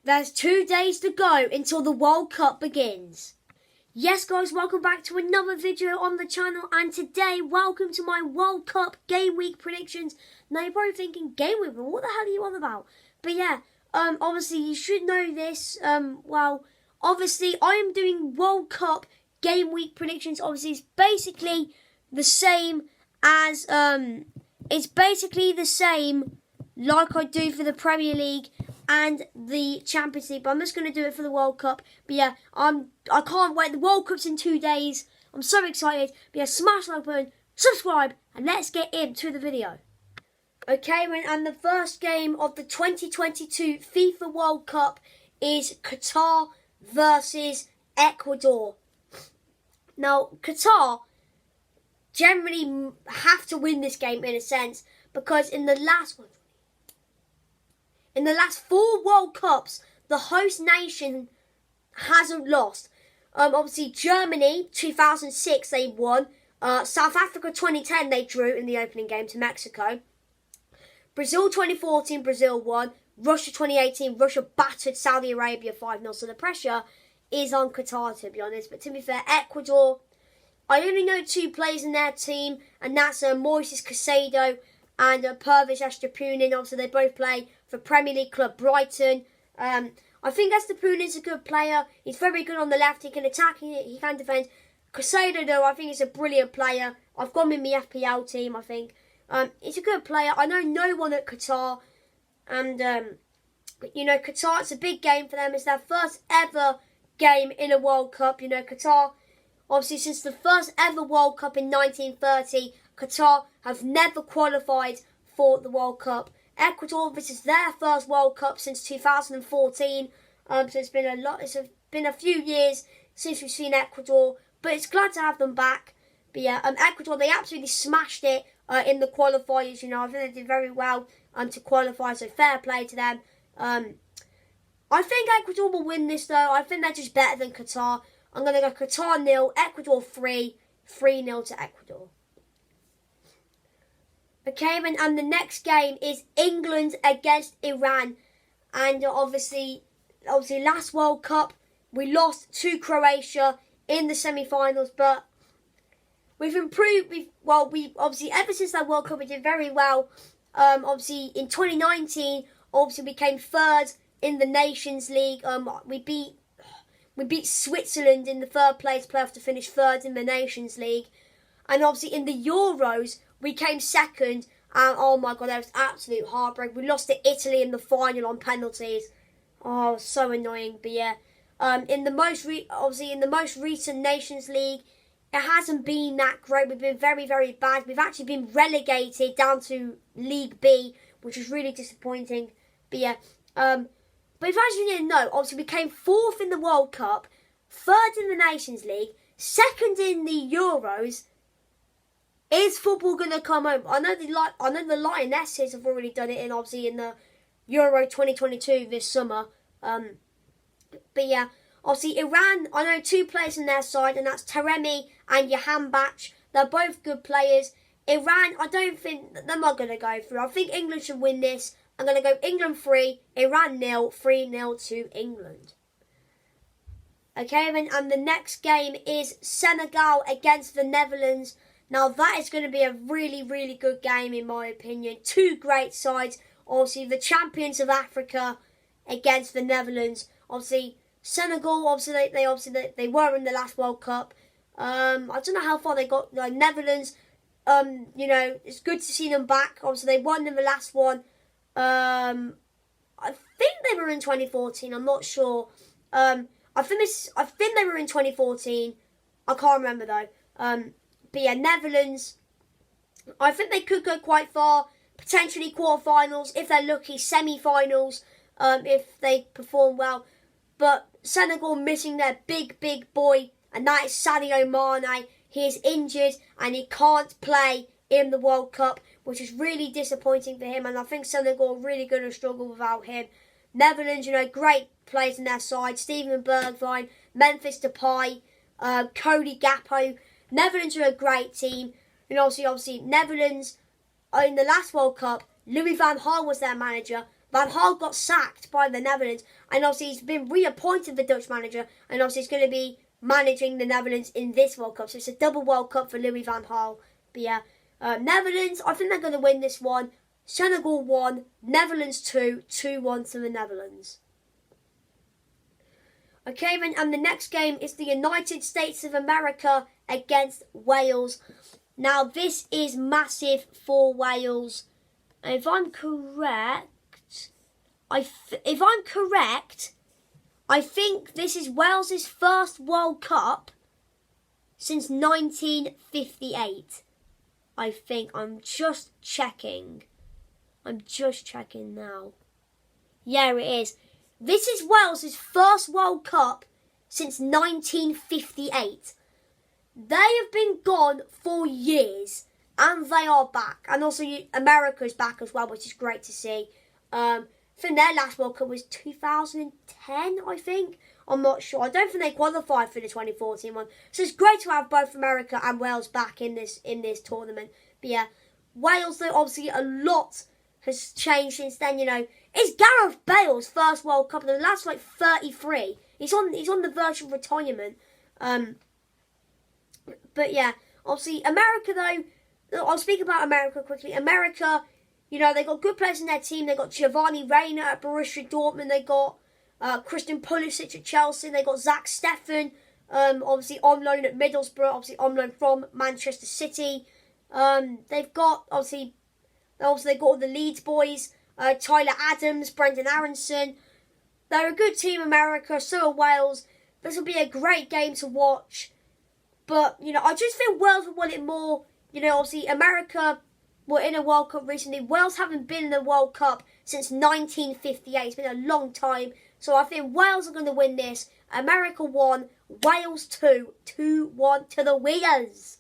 There's 2 days to go until the World Cup begins. Yes guys, welcome back to another video on the channel, and today, welcome to my World Cup Game Week predictions. Now you're probably thinking, Game Week, what the hell are you on about? But yeah, obviously you should know this. Obviously I am doing World Cup Game Week predictions. Obviously it's basically the same as, like I do for the Premier League and the Champions League, but I'm just going to do it for the World Cup. But yeah, I can't wait. The World Cup's in 2 days. I'm so excited. But yeah, smash the like button, subscribe, and let's get into the video. Okay, and the first game of the 2022 FIFA World Cup is Qatar versus Ecuador. Now, Qatar generally have to win this game in a sense, because in the last 4 World Cups, the host nation hasn't lost. Obviously, Germany, 2006, they won. South Africa, 2010, they drew in the opening game to Mexico. Brazil, 2014, Brazil won. Russia, 2018, Russia battered Saudi Arabia 5-0. So the pressure is on Qatar, to be honest. But to be fair, Ecuador, I only know 2 players in their team, and that's Moises Caicedo and Pervis Estupiñán. Obviously, they both play for Premier League club Brighton. I think Estupiñán's a good player. He's very good on the left. He can attack, he can defend. Caicedo, though, I think he's a brilliant player. I've got him in my FPL team, I think. He's a good player. I know no one at Qatar. And, you know, Qatar, it's a big game for them. It's their first ever game in a World Cup. You know, Qatar, obviously, since the first ever World Cup in 1930, Qatar have never qualified for the World Cup. Ecuador, this is their first World Cup since 2014. So it's been a lot. It's been a few years since we've seen Ecuador, but it's glad to have them back. But yeah, Ecuador, they absolutely smashed it in the qualifiers. You know, I think they did very well to qualify. So fair play to them. I think Ecuador will win this though. I think they're just better than Qatar. I'm going to go Qatar 0, Ecuador 3, 3-0 to Ecuador. Okay, and the next game is England against Iran. And obviously last World Cup, we lost to Croatia in the semi-finals. But we've improved. We obviously, ever since that World Cup, we did very well. Obviously, in 2019, we came 3rd in the Nations League. We beat Switzerland in the 3rd place playoff to finish 3rd in the Nations League. And obviously in the Euros, we came 2nd, and oh my god, that was absolute heartbreak. We lost to Italy in the final on penalties. Oh, so annoying. But yeah, in the most recent Nations League, it hasn't been that great. We've been very, very bad. We've actually been relegated down to League B, which is really disappointing. But yeah, but if you didn't know, obviously we came 4th in the World Cup, 3rd in the Nations League, 2nd in the Euros. Is football going to come home? I know the Lionesses have already done it in the Euro 2022 this summer. But yeah, obviously Iran, I know 2 players on their side, and that's Taremi and Jahanbakhsh. They're both good players. Iran, I don't think they're not going to go through. I think England should win this. I'm going to go England 3, Iran 0, 3-0 to England. Okay, and the next game is Senegal against the Netherlands. Now, that is going to be a really, really good game, in my opinion. 2 great sides. Obviously, the champions of Africa against the Netherlands. Obviously, Senegal, they were in the last World Cup. I don't know how far they got. The Netherlands, you know, it's good to see them back. Obviously, they won in the last one. I think they were in 2014. I'm not sure. I think they were in 2014. I can't remember though. But yeah, Netherlands, I think they could go quite far, potentially quarterfinals, if they're lucky, semi-finals, if they perform well. But Senegal missing their big, big boy, and that is Sadio Mane. He is injured and he can't play in the World Cup, which is really disappointing for him, and I think Senegal are really going to struggle without him. Netherlands, you know, great players in their side, Steven Bergwijn, Memphis Depay, Cody Gakpo. Netherlands are a great team. And obviously Netherlands, in the last World Cup, Louis van Gaal was their manager. Van Gaal got sacked by the Netherlands, and obviously he's been reappointed the Dutch manager, and obviously he's going to be managing the Netherlands in this World Cup. So it's a double World Cup for Louis van Gaal. But yeah, Netherlands, I think they're going to win this one. Senegal 1, Netherlands 2, 2-1 to the Netherlands. Okay, then, and the next game is the United States of America against Wales. Now, this is massive for Wales. And if I'm correct, I think this is Wales' first World Cup since 1958. I think. I'm just checking now. Yeah, it is. This is Wales' first World Cup since 1958. They have been gone for years, and they are back. And also America's back as well, which is great to see. I think their last World Cup was 2010, I think. I'm not sure. I don't think they qualified for the 2014 one. So it's great to have both America and Wales back in this tournament. But yeah, Wales, though, obviously a lot has changed since then. You know, it's Gareth Bale's first World Cup in the last 33. He's on the verge of retirement. But yeah, obviously America though. I'll speak about America quickly. America, you know, they got good players in their team. They got Giovanni Reina at Borussia Dortmund. They got Christian Pulisic at Chelsea. They got Zach Steffen, obviously on loan at Middlesbrough. Obviously on loan from Manchester City. They've got they got all the Leeds boys. Tyler Adams, Brendan Aronson. They're a good team, America. So are Wales. This will be a great game to watch. But, you know, I just feel Wales will want it more. You know, obviously, America were in a World Cup recently. Wales haven't been in a World Cup since 1958. It's been a long time. So I think Wales are going to win this. America 1, Wales 2. 2-1 to the Weas.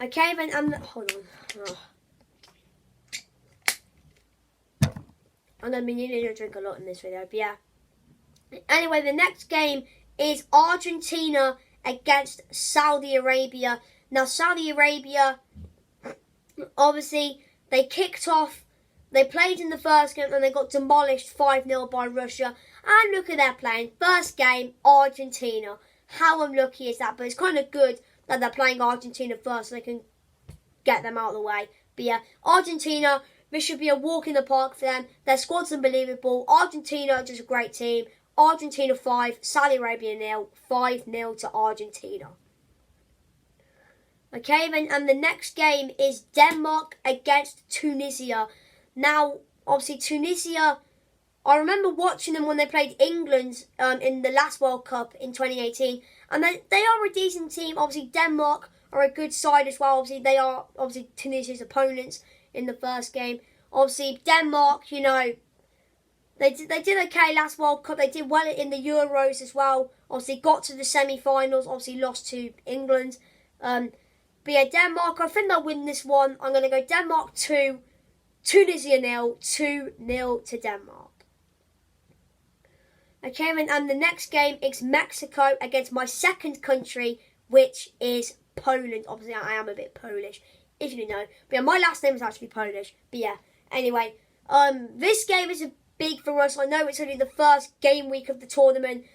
Okay, then, hold on. Oh. I'm going to be needing to drink a lot in this video, but yeah. Anyway, the next game is Argentina against Saudi Arabia. Now, Saudi Arabia, obviously, they kicked off. They played in the first game and they got demolished 5-0 by Russia. And look at their playing. First game, Argentina. How unlucky is that? But it's kind of good that they're playing Argentina first so they can get them out of the way. But yeah, Argentina, this should be a walk in the park for them. Their squad's unbelievable. Argentina, just a great team. Argentina 5, Saudi Arabia 0, 5-0 to Argentina. Okay, then, and the next game is Denmark against Tunisia. Now, obviously, Tunisia, I remember watching them when they played England in the last World Cup in 2018. And they are a decent team. Obviously, Denmark are a good side as well. Obviously, they are Tunisia's opponents in the first game. Obviously, Denmark, you know, They did okay last World Cup. They did well in the Euros as well. Obviously got to the semi-finals. Obviously lost to England. But yeah, Denmark, I think they'll win this one. I'm going to go Denmark 2, Tunisia 0, 2-0 to Denmark. Okay, and the next game is Mexico against my second country, which is Poland. Obviously, I am a bit Polish, if you know. But yeah, my last name is actually Polish. But yeah, anyway, this game is big for us. I know it's only the first game week of the tournament,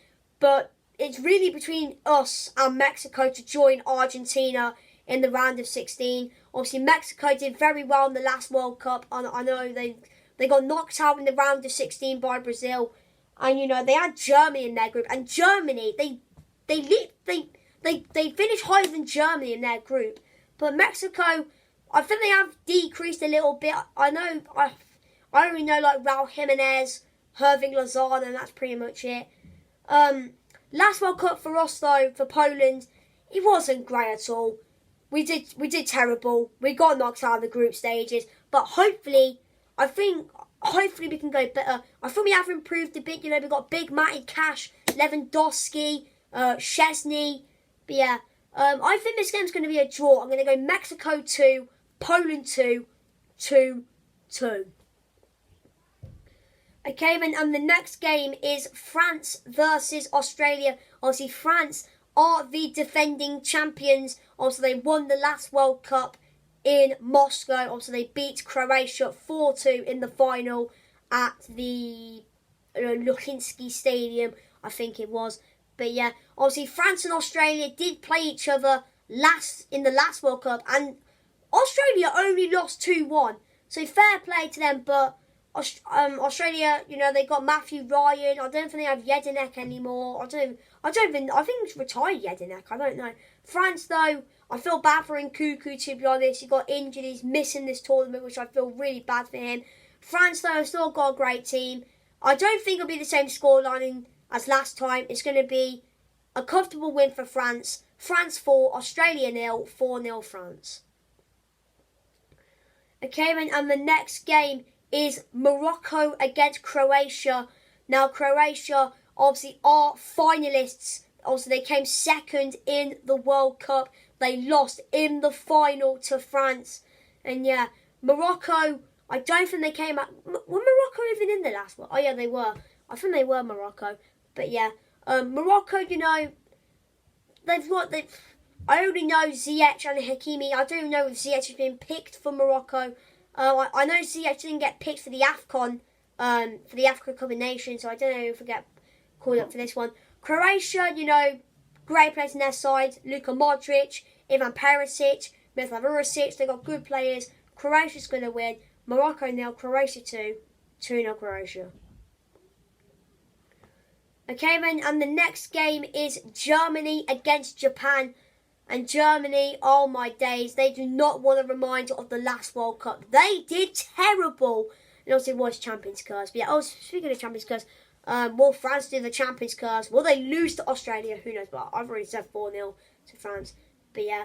but it's really between us and Mexico to join Argentina in the round of 16. Obviously, Mexico did very well in the last World Cup. I know they got knocked out in the round of 16 by Brazil, and you know they had Germany in their group, and Germany they finished higher than Germany in their group, but Mexico, I think they have decreased a little bit. I only know like Raul Jimenez, Hirving Lozano, and that's pretty much it. Last World Cup for us though, for Poland, it wasn't great at all. We did terrible. We got knocked out of the group stages, but hopefully we can go better. I think we have improved a bit. You know, we got Big Matty Cash, Lewandowski, Szczesny. But yeah, I think this game's going to be a draw. I'm going to go Mexico 2, Poland 2, 2-2. Okay, then, and the next game is France versus Australia. Obviously, France are the defending champions. Also, they won the last World Cup in Moscow. Obviously, they beat Croatia 4-2 in the final at the Lukinsky Stadium, I think it was. But yeah, obviously France and Australia did play each other in the last World Cup, and Australia only lost 2-1. So fair play to them, but Australia, they got Matthew Ryan. I don't think they have Jedinek anymore. I think it's retired Jedinek. I don't know. France, though, I feel bad for Nkunku, to be honest. He got injured. He's missing this tournament, which I feel really bad for him. France, though, have still got a great team. I don't think it'll be the same scoreline as last time. It's going to be a comfortable win for France. France 4, Australia 0, 4-0 France. Okay, and the next game is Morocco against Croatia. Now, Croatia obviously are finalists. Obviously, they came second in the World Cup. They lost in the final to France. And yeah, Morocco, I don't think they came out. Were Morocco even in the last one? Oh yeah, they were. I think they were Morocco. But yeah, Morocco, I only know Ziyech and Hakimi. I don't know if Ziyech has been picked for Morocco. I know Ziyech didn't get picked for the AFCON, for the African Cup of Nations, so I don't know if we get called up for this one. Croatia, great players in their side. Luka Modric, Ivan Perisic, Miroslav Ursic. They've got good players. Croatia's going to win. Morocco 0, Croatia 2. 2-0 Croatia. Okay, then, and the next game is Germany against Japan. And Germany, oh my days, they do not want to remind you of the last World Cup. They did terrible. And also it was Champions Curse. But yeah, speaking of Champions Curse, will France do the Champions Curse? Will they lose to Australia? Who knows? But I've already said 4-0 to France. But yeah,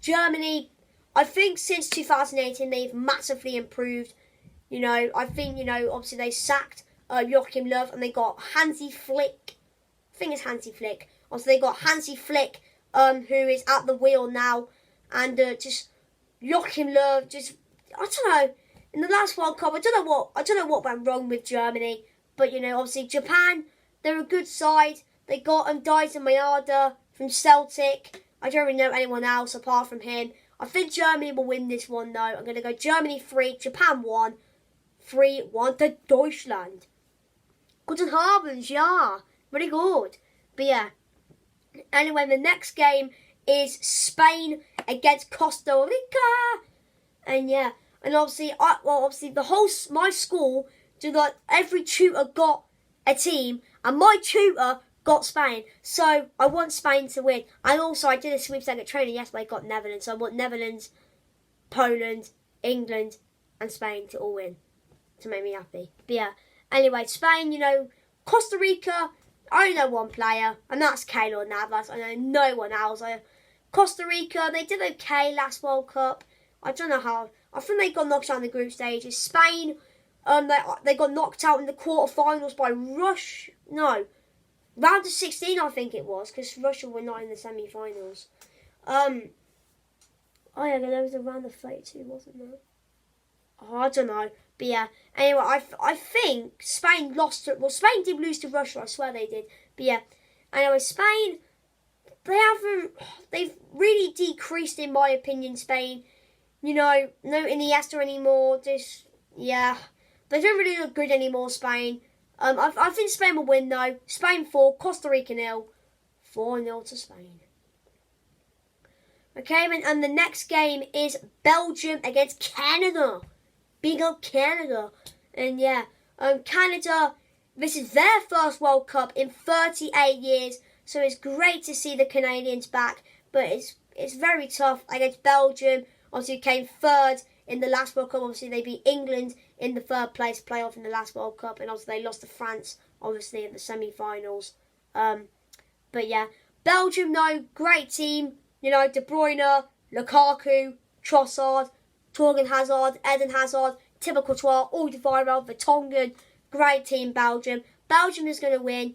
Germany, I think since 2018 they've massively improved. I think, obviously they sacked Joachim Löw and they got Hansi Flick. I think it's Hansi Flick. Also they got Hansi Flick, who is at the wheel now, and just Joachim Löw, I don't know. In the last World Cup, I don't know what went wrong with Germany, but obviously Japan, they're a good side. They got Dyson Mayada from Celtic. I don't really know anyone else apart from him. I think Germany will win this one though. I'm going to go Germany 3, Japan 1, 3-1 to Deutschland. Guten Abend, ja, very good. But yeah. Anyway, the next game is Spain against Costa Rica, and yeah, and obviously, my school every tutor got a team, and my tutor got Spain, so I want Spain to win. And also, I did a sweepstake at training yesterday, got Netherlands, so I want Netherlands, Poland, England, and Spain to all win to make me happy. But yeah, anyway, Spain, Costa Rica. I only know one player, and that's Keylor Navas. I know no one else. Costa Rica, they did okay last World Cup. I don't know how. I think they got knocked out in the group stages. Spain, they got knocked out in the quarterfinals by Russia. No, round of 16, I think it was, because Russia were not in the semi-finals. Oh yeah, there was a round of 32, wasn't there? Oh, I don't know. But yeah, anyway, I think Spain lost to... Well, Spain did lose to Russia, I swear they did. But yeah, anyway, Spain, they've really decreased, in my opinion, Spain. No Iniesta anymore. Yeah, they don't really look good anymore, Spain. I think Spain will win, though. Spain 4, Costa Rica 0. 4-0 to Spain. Okay, and the next game is Belgium against Canada. Big up Canada. And yeah, Canada, this is their first World Cup in 38 years. So it's great to see the Canadians back. But it's very tough against Belgium. Obviously came third in the last World Cup. Obviously they beat England in the third place playoff in the last World Cup. And obviously they lost to France, obviously, in the semi-finals. But yeah, Belgium, no, great team. De Bruyne, Lukaku, Trossard, Torgan Hazard, Eden Hazard, Thibaut Courtois, Alderweireld, Vertonghen. Great team, Belgium. Belgium is going to win.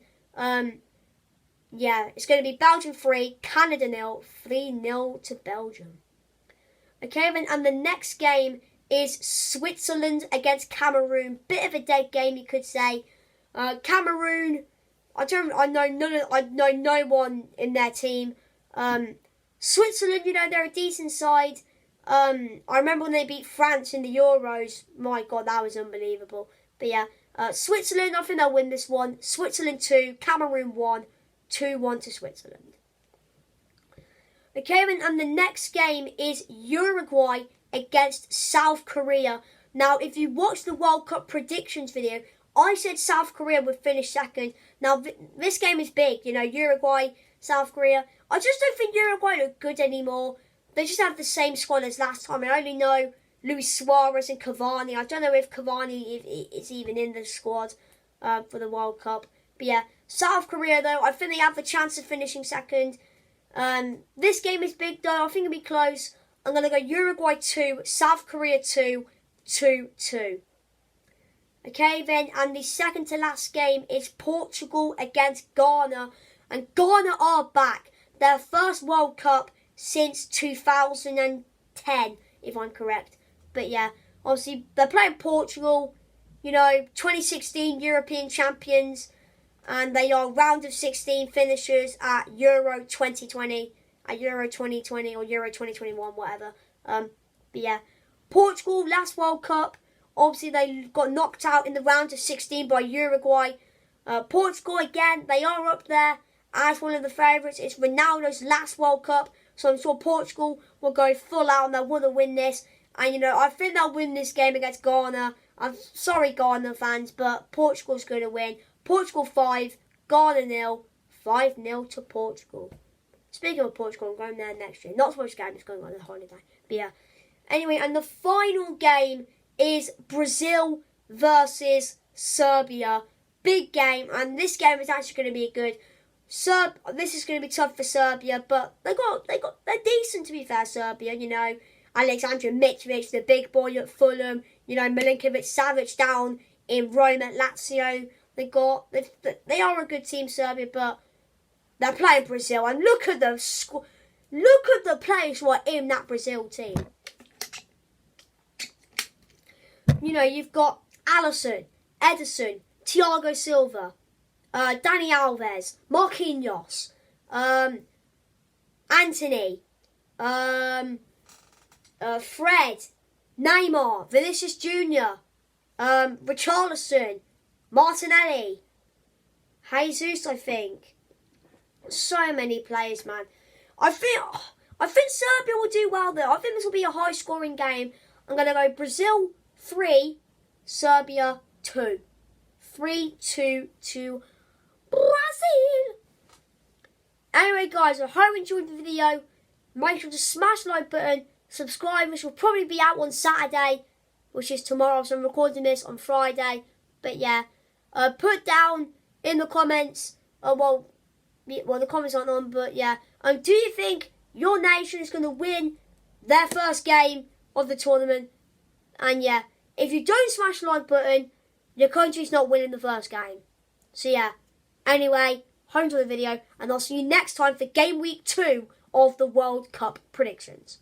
Yeah, it's going to be Belgium 3, Canada 0, 3-0 to Belgium. Okay, then, and the next game is Switzerland against Cameroon. Bit of a dead game, you could say. Cameroon, I know no one in their team. Switzerland, they're a decent side. I remember when they beat France in the Euros. My God, that was unbelievable. But yeah, Switzerland, I think they'll win this one. Switzerland 2, Cameroon 1, 2-1 to Switzerland. Okay, and the next game is Uruguay against South Korea. Now, if you watch the World Cup predictions video, I said South Korea would finish second. Now, this game is big, you know, Uruguay, South Korea. I just don't think Uruguay look good anymore. They just have the same squad as last time. I only know Luis Suarez and Cavani. I don't know if Cavani is even in the squad for the World Cup. But yeah, South Korea, though, I think they have the chance of finishing second. This game is big, though. I think it'll be close. I'm going to go Uruguay 2, South Korea 2, 2-2. Okay, then, and the second to last game is Portugal against Ghana. And Ghana are back. Their first World Cup since 2010, if I'm correct. But yeah, obviously, they're playing Portugal, you know, 2016 European champions. And they are round of 16 finishers at Euro 2020, at Euro 2020 or Euro 2021, whatever. But yeah, Portugal, last World Cup. Obviously, they got knocked out in the round of 16 by Uruguay. Portugal, again, they are up there as one of the favourites. It's Ronaldo's last World Cup, so I'm sure Portugal will go full out and they'll want to win this. And, you know, I think they'll win this game against Ghana. I'm sorry, Ghana fans, but Portugal's going to win. Portugal 5, Ghana 0, 5-0 to Portugal. Speaking of Portugal, I'm going there next year. Not so much game, it's going on a holiday. But yeah. Anyway, and the final game is Brazil versus Serbia. Big game, and this game is actually going to be good. This is going to be tough for Serbia, but they're decent, to be fair, Serbia, you know. Alexander Mitrovic, the big boy at Fulham, you know, Milinkovic-Savic down in Rome at Lazio. They are a good team, Serbia, but they're playing Brazil, and look at the players who are in that Brazil team. You know, you've got Alisson, Ederson, Thiago Silva, Dani Alves, Marquinhos, Anthony, Fred, Neymar, Vinicius Jr., Richarlison, Martinelli, Jesus, I think. So many players, man. I think Serbia will do well there. I think this will be a high-scoring game. I'm going to go Brazil 3, Serbia 2. 3-2 to Brazil. Anyway, guys, I hope you enjoyed the video. Make sure to smash the like button. Subscribe, which will probably be out on Saturday, which is tomorrow. So I'm recording this on Friday. But yeah, put down in the comments. Well, the comments aren't on, but yeah. Do you think your nation is going to win their first game of the tournament? And yeah, if you don't smash the like button, your country's not winning the first game. So yeah, anyway, hope you enjoyed the video, and I'll see you next time for game week 2 of the World Cup predictions.